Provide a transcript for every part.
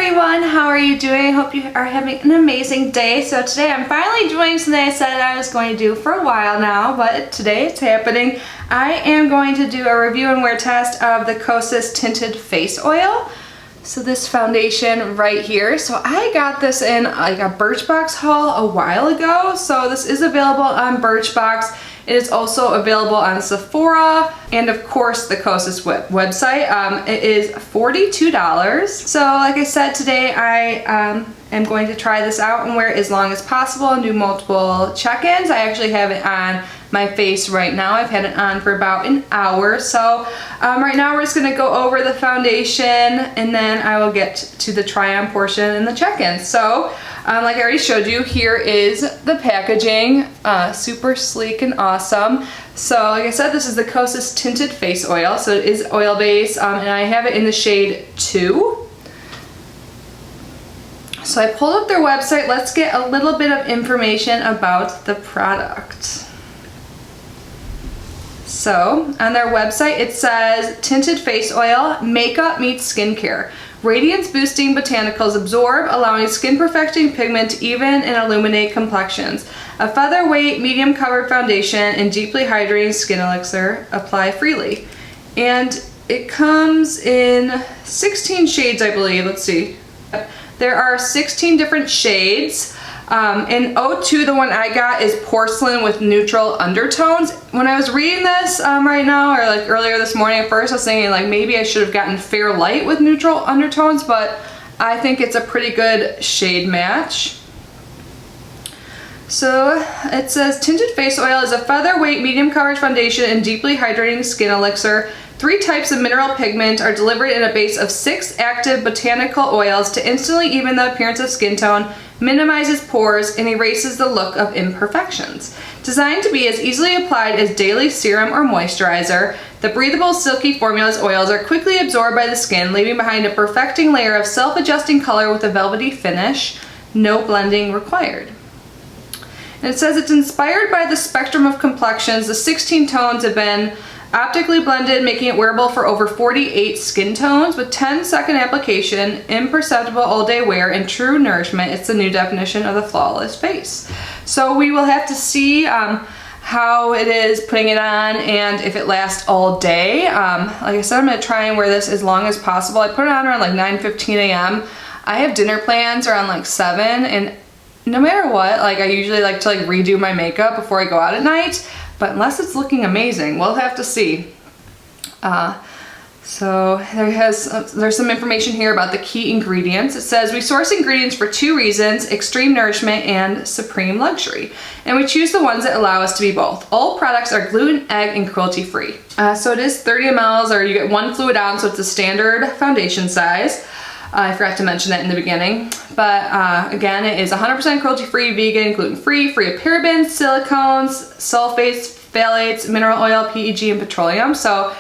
everyone, how are you doing? I hope you are having an amazing day. So today I'm finally doing something I said I was going to do for a while now, but today it's happening. I am going to do a review and wear test of the Kosas Tinted Face Oil. So this foundation right here. So I got this in like a Birchbox haul a while ago. So this is available on Birchbox. It is also available on Sephora and of course the Kosas website. It is $42. So like I said, today I am going to try this out and wear it as long as possible and do multiple check-ins. I actually have it on my face right now. I've had it on for about an hour. So right now we're just gonna go over the foundation and then I will get to the try-on portion and the check-in. So like I already showed you, here is the packaging. Super sleek and awesome. So like I said, this is the Kosas Tinted Face Oil. So it is oil-based and I have it in the shade 2. So I pulled up their website. Let's get a little bit of information about the product. So on their website it says tinted face oil, makeup meets skincare. Radiance boosting botanicals absorb, allowing skin perfecting pigment to even and illuminate complexions. A featherweight medium covered foundation and deeply hydrating skin elixir. Apply freely. And it comes in 16 shades, I believe. Let's see. There are 16 different shades. In 02, the one I got is porcelain with neutral undertones. When I was reading this right now, or like earlier this morning at first, I was thinking like maybe I should have gotten fair light with neutral undertones, but I think it's a pretty good shade match. So it says tinted face oil is a featherweight medium coverage foundation and deeply hydrating skin elixir. 3 types of mineral pigment are delivered in a base of 6 active botanical oils to instantly even the appearance of skin tone, minimizes pores, and erases the look of imperfections. Designed to be as easily applied as daily serum or moisturizer, the breathable, silky formula's oils are quickly absorbed by the skin, leaving behind a perfecting layer of self-adjusting color with a velvety finish. No blending required. And it says it's inspired by the spectrum of complexions. The 16 tones have been optically blended, making it wearable for over 48 skin tones with 10-second application, imperceptible all-day wear, and true nourishment. It's the new definition of the flawless face. So we will have to see how it is putting it on and if it lasts all day. Like I said, I'm going to try and wear this as long as possible. I put it on around like 9:15 a.m. I have dinner plans around like 7, and no matter what, like I usually like to like redo my makeup before I go out at night. But unless it's looking amazing, we'll have to see. So there's some information here about the key ingredients. It says we source ingredients for 2 reasons: extreme nourishment and supreme luxury. And we choose the ones that allow us to be both. All products are gluten, egg, and cruelty free. So it is 30 mLs, or you get 1 fluid ounce, so it's a standard foundation size. I forgot to mention that in the beginning. But again, it is 100% cruelty-free, vegan, gluten-free, free of parabens, silicones, sulfates, phthalates, mineral oil, PEG, and petroleum. So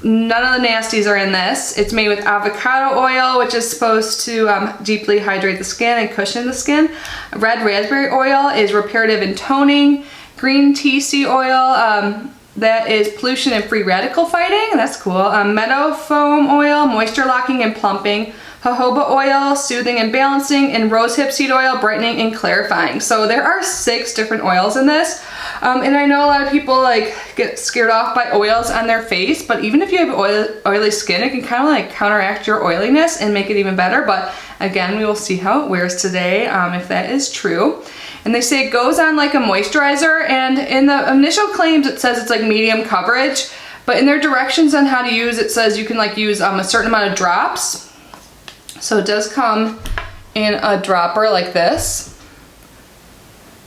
none of the nasties are in this. It's made with avocado oil, which is supposed to deeply hydrate the skin and cushion the skin. Red raspberry oil is reparative and toning. Green tea seed oil, that is pollution and free radical fighting. That's cool. Meadow foam oil, moisture locking and plumping. Jojoba oil, soothing and balancing. And rosehip seed oil, brightening and clarifying. So there are 6 different oils in this. And I know a lot of people like get scared off by oils on their face, but even if you have oily skin, it can kind of like counteract your oiliness and make it even better. But again, we will see how it wears today, if that is true. And they say it goes on like a moisturizer, and in the initial claims it says it's like medium coverage, but in their directions on how to use it says you can like use a certain amount of drops. So it does come in a dropper like this.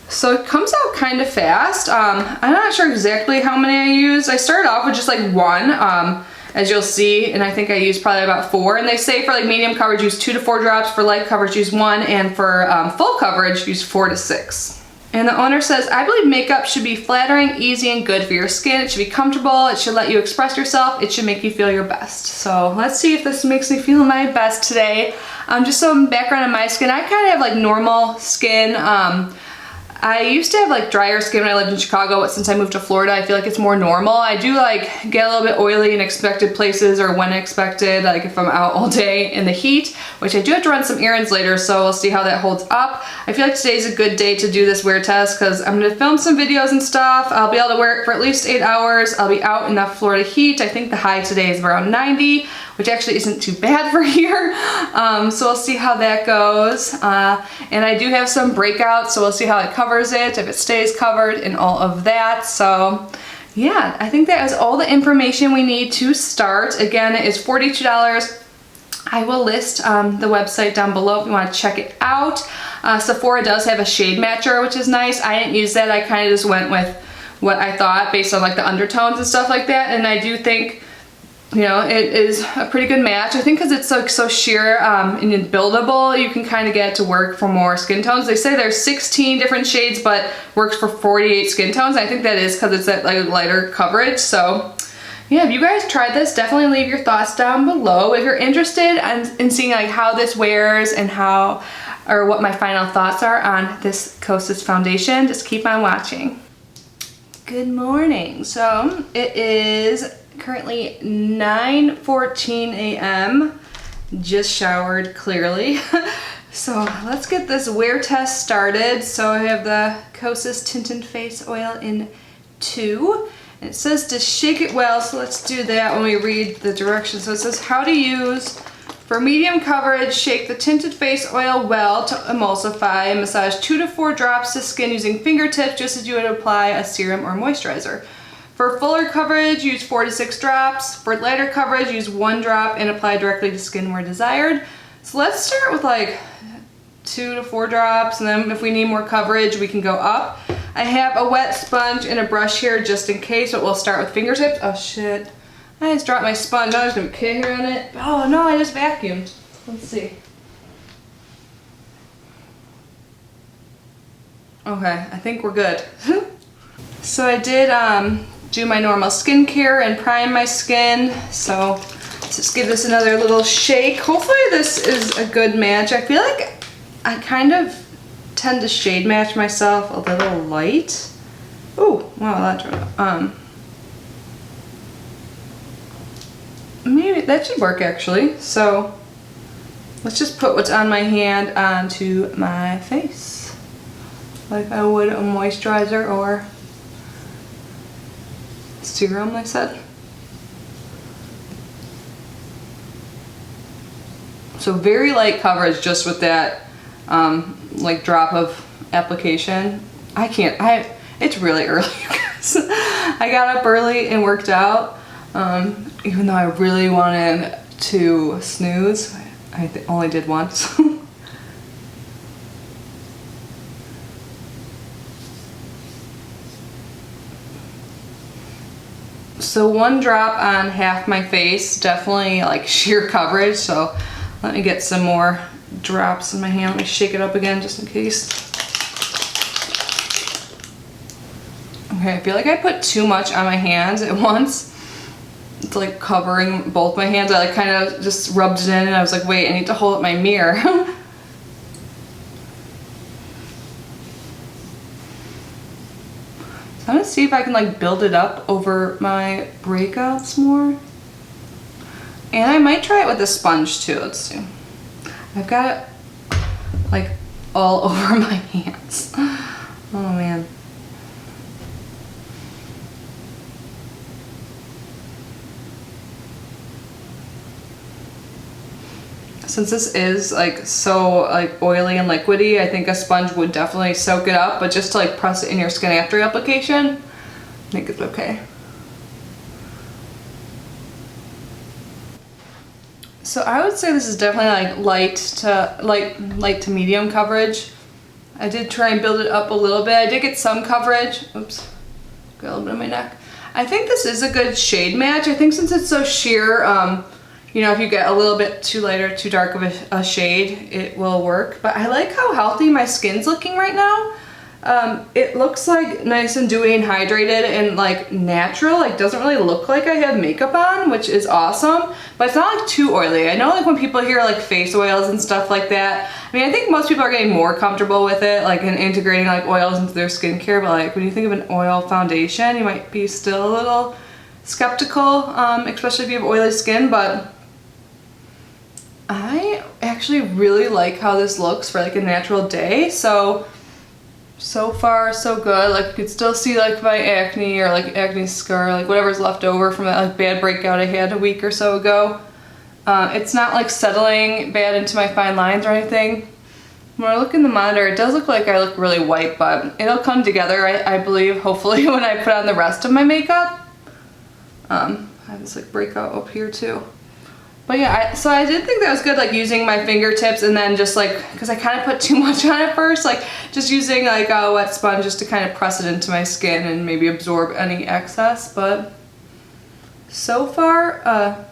So it comes out kind of fast. I'm not sure exactly how many I used. I started off with just like 1, as you'll see, and I think I used probably about 4. And they say for like medium coverage, use 2 to 4 drops. For light coverage, use 1. And for full coverage, use 4 to 6. And the owner says, I believe makeup should be flattering, easy, and good for your skin. It should be comfortable. It should let you express yourself. It should make you feel your best. So let's see if this makes me feel my best today. Just some background on my skin. I kind of have like normal skin. I used to have like drier skin when I lived in Chicago, but since I moved to Florida, I feel like it's more normal. I do like get a little bit oily in expected places or when expected, like if I'm out all day in the heat, which I do have to run some errands later, so we'll see how that holds up. I feel like today's a good day to do this wear test because I'm gonna film some videos and stuff. I'll be able to wear it for at least 8 hours. I'll be out in the Florida heat. I think the high today is around 90, which actually isn't too bad for here. So we'll see how that goes. And I do have some breakouts, so we'll see how it covers it, if it stays covered and all of that. So yeah, I think that is all the information we need to start. Again, it is $42. I will list the website down below if you want to check it out. Sephora does have a shade matcher, which is nice. I didn't use that. I kind of just went with what I thought based on like the undertones and stuff like that. And I do think, you know, it is a pretty good match. I think because it's like so sheer and buildable, you can kind of get it to work for more skin tones. They say there's 16 different shades, but works for 48 skin tones. I think that is because it's that like lighter coverage. So yeah, if you guys tried this, definitely leave your thoughts down below. If you're interested in seeing like how this wears and how, or what my final thoughts are on this Kosas foundation, just keep on watching. Good morning. So it is currently 9:14 a.m. Just showered, clearly. So let's get this wear test started. So I have the Kosas Tinted Face Oil in 2. And it says to shake it well, so let's do that when we read the directions. So it says how to use. For medium coverage, shake the tinted face oil well to emulsify and massage 2 to 4 drops to skin using fingertips just as you would apply a serum or moisturizer. For fuller coverage, use 4 to 6 drops. For lighter coverage, use 1 drop and apply directly to skin where desired. So let's start with like 2 to 4 drops, and then if we need more coverage, we can go up. I have a wet sponge and a brush here just in case, but we'll start with fingertips. Oh shit, I just dropped my sponge. I was gonna put here on it. Oh no, I just vacuumed. Let's see. Okay, I think we're good. So I did do my normal skincare and prime my skin. So let's just give this another little shake. Hopefully this is a good match. I feel like I kind of tend to shade match myself a little light. Oh, wow, that turned out. Maybe that should work actually. So let's just put what's on my hand onto my face, like I would a moisturizer or serum, I said. So very light coverage just with that like drop of application. It's really early, you guys. I got up early and worked out, even though I really wanted to snooze. I only did once. So 1 drop on half my face, definitely like sheer coverage. So let me get some more drops in my hand. Let me shake it up again just in case. Okay, I feel like I put too much on my hands at once. It's like covering both my hands. I like kind of just rubbed it in and I was like, wait, I need to hold up my mirror. I'm gonna see if I can like build it up over my breakouts more. And I might try it with a sponge too. Let's see. I've got it like all over my hands. Oh man. Since this is like so like oily and liquidy, I think a sponge would definitely soak it up, but just to like press it in your skin after application, I think it's okay. So I would say this is definitely like light to medium coverage. I did try and build it up a little bit. I did get some coverage. Oops, got a little bit on my neck. I think this is a good shade match. I think since it's so sheer, you know, if you get a little bit too light or too dark of a shade, it will work. But I like how healthy my skin's looking right now. It looks like nice and dewy and hydrated and like natural, like doesn't really look like I have makeup on, which is awesome, but it's not like too oily. I know like when people hear like face oils and stuff like that, I mean, I think most people are getting more comfortable with it, like in integrating like oils into their skincare, but like when you think of an oil foundation, you might be still a little skeptical, especially if you have oily skin, but I actually really like how this looks for like a natural day. So far so good. Like you could still see like my acne or like acne scar, like whatever's left over from that like bad breakout I had a week or so ago. It's not like settling bad into my fine lines or anything. When I look in the monitor, it does look like I look really white, but it'll come together, I believe, hopefully, when I put on the rest of my makeup. I have this like breakout up here too. But yeah, so I did think that was good, like using my fingertips and then just like, because I kind of put too much on it first, like just using like a wet sponge just to kind of press it into my skin and maybe absorb any excess. But so far,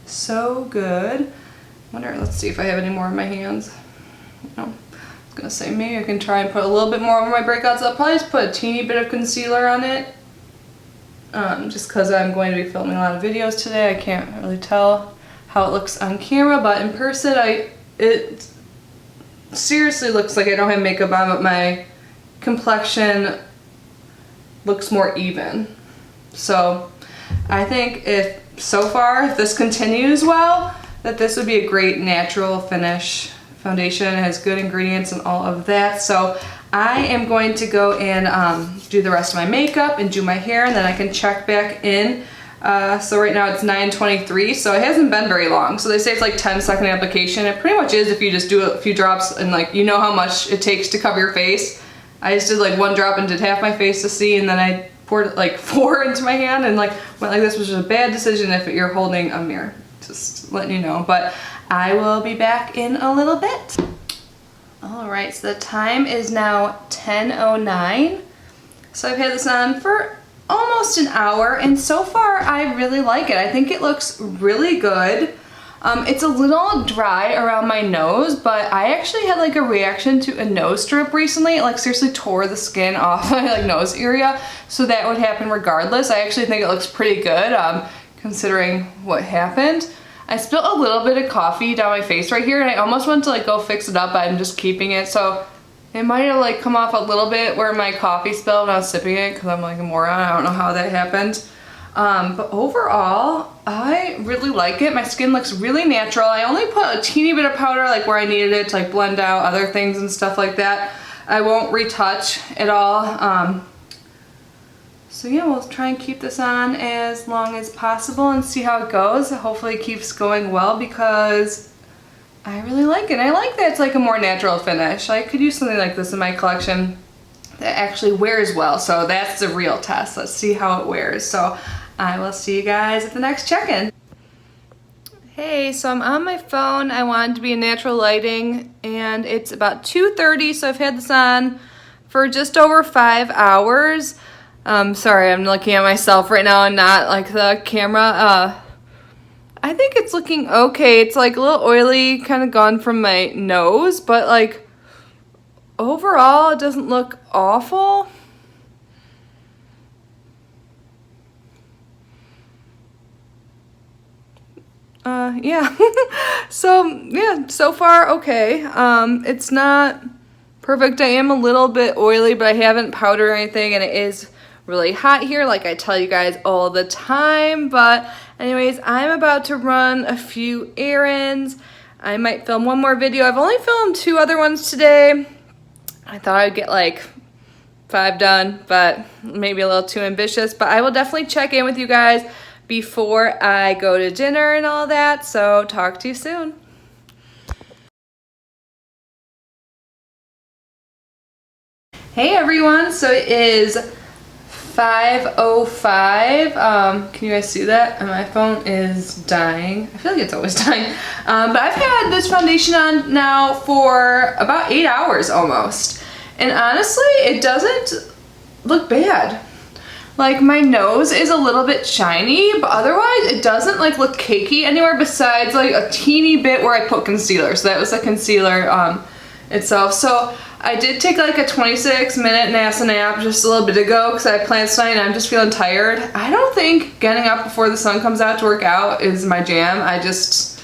so good. Let's see if I have any more in my hands. No, I was gonna say maybe I can try and put a little bit more over my breakouts. I'll probably just put a teeny bit of concealer on it. Just because I'm going to be filming a lot of videos today. I can't really tell how it looks on camera, but in person it seriously looks like I don't have makeup on, but my complexion looks more even. So I think if this continues well, that this would be a great natural finish foundation. It has good ingredients and all of that. So I am going to go and do the rest of my makeup and do my hair, and then I can check back in. So right now it's 9:23, so it hasn't been very long. So they say it's like 10-second application. It pretty much is if you just do a few drops and like you know how much it takes to cover your face. I just did like one drop and did half my face to see, and then I poured like 4 into my hand and like went like this, which was a bad decision if you're holding a mirror. Just letting you know. But I will be back in a little bit. Alright, so the time is now 10:09. So I've had this on for almost an hour, and so far I really like it. I think it looks really good. It's a little dry around my nose, but I actually had like a reaction to a nose strip recently. It like seriously tore the skin off my like nose area, so that would happen regardless. I actually think it looks pretty good considering what happened. I spilled a little bit of coffee down my face right here, and I almost went to like go fix it up, but I'm just keeping it, so it might have like come off a little bit where my coffee spilled when I was sipping it, because I'm like a moron. I don't know how that happened. But overall, I really like it. My skin looks really natural. I only put a teeny bit of powder like where I needed it to like blend out other things and stuff like that. I won't retouch at all. So yeah, we'll try and keep this on as long as possible and see how it goes. Hopefully it keeps going well, because I really like it. I like that it's like a more natural finish. I could use something like this in my collection that actually wears well. So that's the real test. Let's see how it wears. So I will see you guys at the next check-in. Hey, so I'm on my phone. I wanted to be in natural lighting, and it's about 2:30, so I've had this on for just over 5 hours. Sorry, I'm looking at myself right now and not like the camera. I think it's looking okay. It's like a little oily, kind of gone from my nose, but like overall it doesn't look awful. Yeah. So yeah, so far okay. It's not perfect. I am a little bit oily, but I haven't powdered or anything, and it is really hot here, like I tell you guys all the time. But anyways, I'm about to run a few errands. I might film one more video. I've only filmed 2 other ones today. I thought I'd get like 5 done, but maybe a little too ambitious. But I will definitely check in with you guys before I go to dinner and all that. So talk to you soon. Hey everyone, so it is 5:05. Can you guys see that? And my phone is dying. I feel like it's always dying. But I've had this foundation on now for about 8 hours almost. And honestly, it doesn't look bad. Like my nose is a little bit shiny, but otherwise it doesn't like look cakey anywhere besides like a teeny bit where I put concealer. So that was the concealer itself. So I did take like a 26-minute NASA nap just a little bit ago because I had plans tonight and I'm just feeling tired. I don't think getting up before the sun comes out to work out is my jam. I just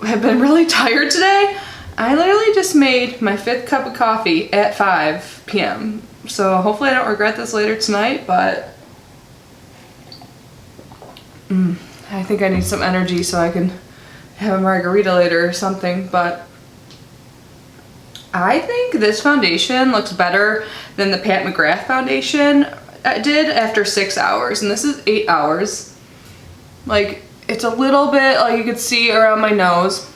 have been really tired today. I literally just made my 5th cup of coffee at 5 p.m. So hopefully I don't regret this later tonight, but I think I need some energy so I can have a margarita later or something. But I think this foundation looks better than the Pat McGrath foundation I did after 6 hours, and this is 8 hours. Like, it's a little bit, like you could see around my nose.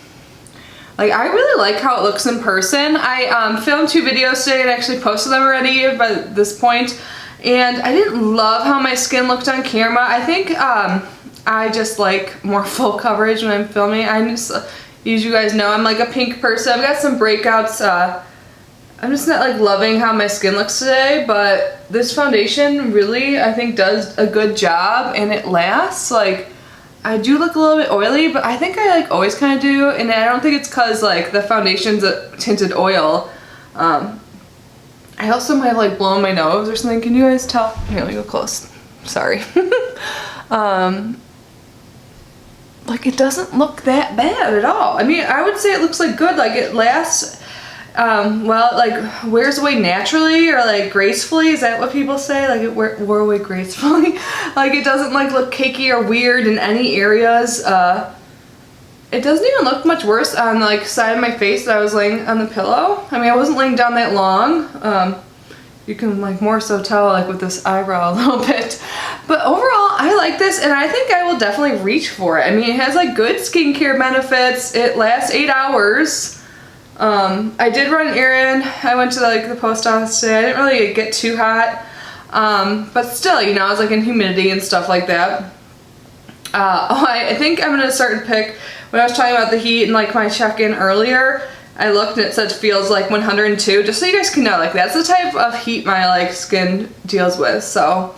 Like, I really like how it looks in person. I filmed 2 videos today and actually posted them already by this point, and I didn't love how my skin looked on camera. I think I just like more full coverage when I'm filming. As you guys know, I'm like a pink person. I've got some breakouts. I'm just not like loving how my skin looks today, but this foundation really, I think, does a good job and it lasts. Like, I do look a little bit oily, but I think I like always kind of do, and I don't think it's cause like the foundation's a tinted oil. I also might have like blown my nose or something. Can you guys tell? Here, let me go close. Sorry. Like, it doesn't look that bad at all. I mean, I would say it looks like good. Like, it lasts, well, it like wears away naturally or like gracefully. Is that what people say? Like, it wore away gracefully. Like, it doesn't like look cakey or weird in any areas. It doesn't even look much worse on the like side of my face that I was laying on the pillow. I mean, I wasn't laying down that long. You can like more so tell like with this eyebrow a little bit. But overall, I like this and I think I will definitely reach for it. I mean, it has like good skincare benefits. It lasts 8 hours. I did run an errand. I went to like the post office today. I didn't really get too hot. But still, you know, I was like in humidity and stuff like that. I think I'm gonna start to pick, when I was talking about the heat and like my check-in earlier, I looked and it said feels like 102, just so you guys can know, like that's the type of heat my like skin deals with. So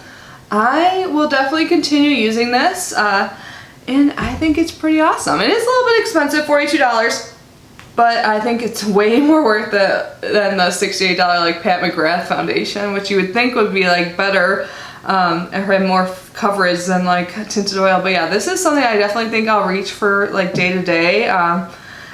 I will definitely continue using this, and I think it's pretty awesome. It is a little bit expensive, $42, but I think it's way more worth it than the $68 like Pat McGrath foundation, which you would think would be like better and have more coverage than like tinted oil. But yeah, this is something I definitely think I'll reach for like day to day.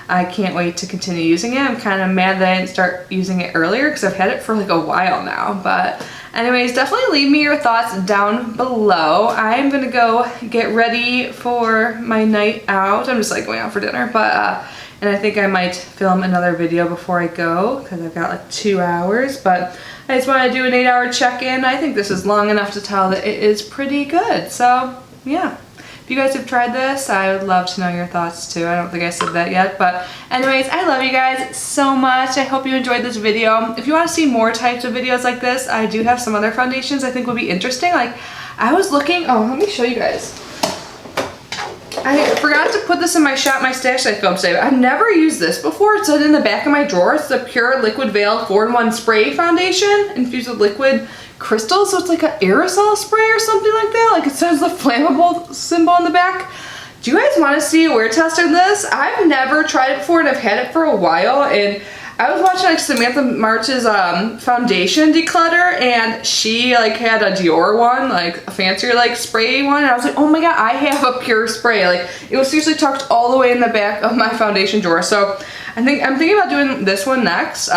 I can't wait to continue using it. I'm kind of mad that I didn't start using it earlier because I've had it for like a while now. But anyways, definitely leave me your thoughts down below. I'm gonna go get ready for my night out. I'm just like going out for dinner, but and I think I might film another video before I go because I've got like 2 hours. But I just want to do an 8-hour check-in. I think this is long enough to tell that it is pretty good. So yeah. If you guys have tried this, I would love to know your thoughts too. I don't think I said that yet, but anyways, I love you guys so much. I hope you enjoyed this video. If you want to see more types of videos like this, I do have some other foundations I think would be interesting. Like, I was looking, oh, let me show you guys. I forgot to put this in my stash I filmed today. I've never used this before. It's in the back of my drawer. It's the Pure Liquid Veil 4-in-1 Spray Foundation infused with liquid crystals, so it's like an aerosol spray or something like that. Like, it says the flammable symbol on the back. Do you guys want to see a wear test of this? I've never tried it before and I've had it for a while, and I was watching like Samantha March's foundation declutter, and she like had a Dior one, like a fancier like spray one, and I was like, oh my god, I have a Pure spray. Like, it was seriously tucked all the way in the back of my foundation drawer. So I'm thinking about doing this one next.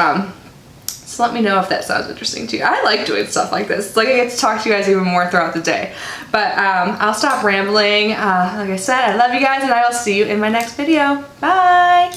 So let me know if that sounds interesting to you. I like doing stuff like this. It's like I get to talk to you guys even more throughout the day. But I'll stop rambling. Like I said, I love you guys, and I will see you in my next video. Bye!